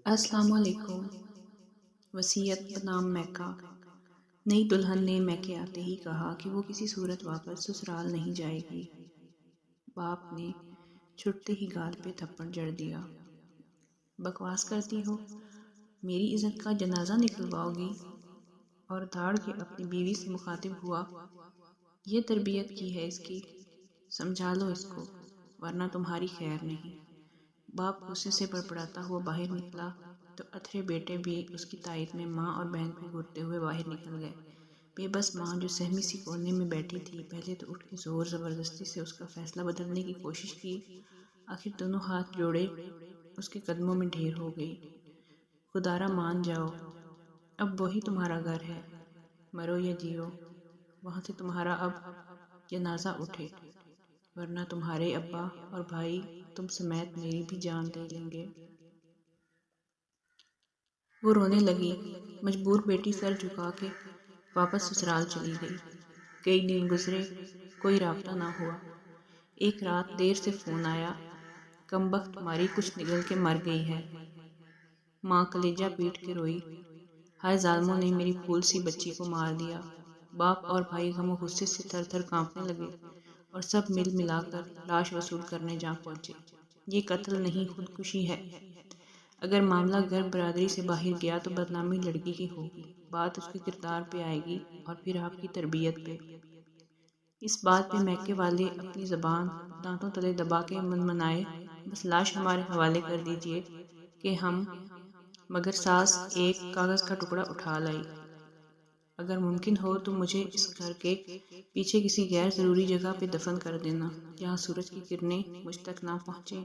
السلام علیکم۔ وصیت بنام میکا۔ نئی دلہن نے میکے آتے ہی کہا کہ وہ کسی صورت واپس سسرال نہیں جائے گی۔ باپ نے چھٹتے ہی گال پہ تھپڑ جڑ دیا۔ بکواس کرتی ہو، میری عزت کا جنازہ نکلواؤ گی؟ اور دھاڑ کے اپنی بیوی سے مخاطب ہوا، یہ تربیت کی ہے اس کی، سمجھا لو اس کو ورنہ تمہاری خیر نہیں۔ باپ غصے سے بڑبڑاتا ہوا باہر نکلا تو اتھرے بیٹے بھی اس کی تائید میں ماں اور بہن کو گھورتے ہوئے باہر نکل گئے۔ بے بس ماں جو سہمی سی کونے میں بیٹھی تھی، پہلے تو اٹھ کے زور زبردستی سے اس کا فیصلہ بدلنے کی کوشش کی، آخر دونوں ہاتھ جوڑے اس کے قدموں میں ڈھیر ہو گئی۔ خدارا مان جاؤ، اب وہی تمہارا گھر ہے، مرو یا جیو، وہاں سے تمہارا اب جنازہ اٹھے ورنہ تمہارے ابا اور بھائی تم سمیت میری بھی جان لے لیں گے۔ وہ رونے لگی۔ مجبور بیٹی سر جھکا کے واپس سسرال چلی گئی۔ کئی دن گزرے، کوئی رابطہ نہ ہوا۔ ایک رات دیر سے فون آیا، کمبخت تمہاری کچھ نگل کے مر گئی ہے۔ ماں کلیجہ پیٹ کے روئی، ہائے ظالموں نے میری پھول سی بچی کو مار دیا۔ باپ اور بھائی غم و غصے سے تھر تھر کانپنے لگے اور سب مل ملا کر لاش وصول کرنے جا پہنچے۔ یہ قتل نہیں، خودکشی ہے۔ اگر معاملہ گھر برادری سے باہر گیا تو بدنامی لڑکی کی ہوگی، بات اس کے کردار پہ آئے گی اور پھر آپ کی تربیت پہ۔ اس بات پہ میکے والے اپنی زبان دانتوں تلے دبا کے منائے، بس لاش ہمارے حوالے کر دیجئے کہ ہم، مگر ساس ایک کاغذ کا ٹکڑا اٹھا لائی، اگر ممکن ہو تو مجھے اس گھر کے پیچھے کسی غیر ضروری جگہ پہ دفن کر دینا، جہاں سورج کی کرنیں مجھ تک نہ پہنچیں،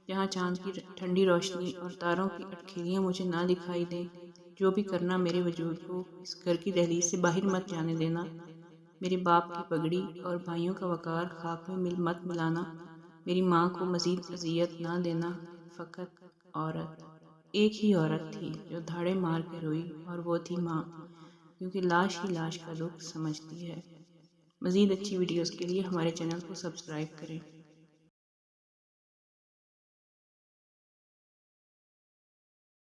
جہاں چاند کی ٹھنڈی روشنی اور تاروں کی اٹکھیلیاں مجھے نہ دکھائی دیں۔ جو بھی کرنا، میرے وجود کو اس گھر کی دہلیز سے باہر مت جانے دینا۔ میرے باپ کی پگڑی اور بھائیوں کا وقار خاک میں مت ملانا۔ میری ماں کو مزید اذیت نہ دینا۔ فقط عورت، ایک ہی عورت تھی جو دھاڑے مار کے روئی، اور وہ تھی ماں، کیونکہ لاش ہی لاش کا دکھ سمجھتی ہے۔ مزید اچھی ویڈیوز کے لیے ہمارے چینل کو سبسکرائب کریں۔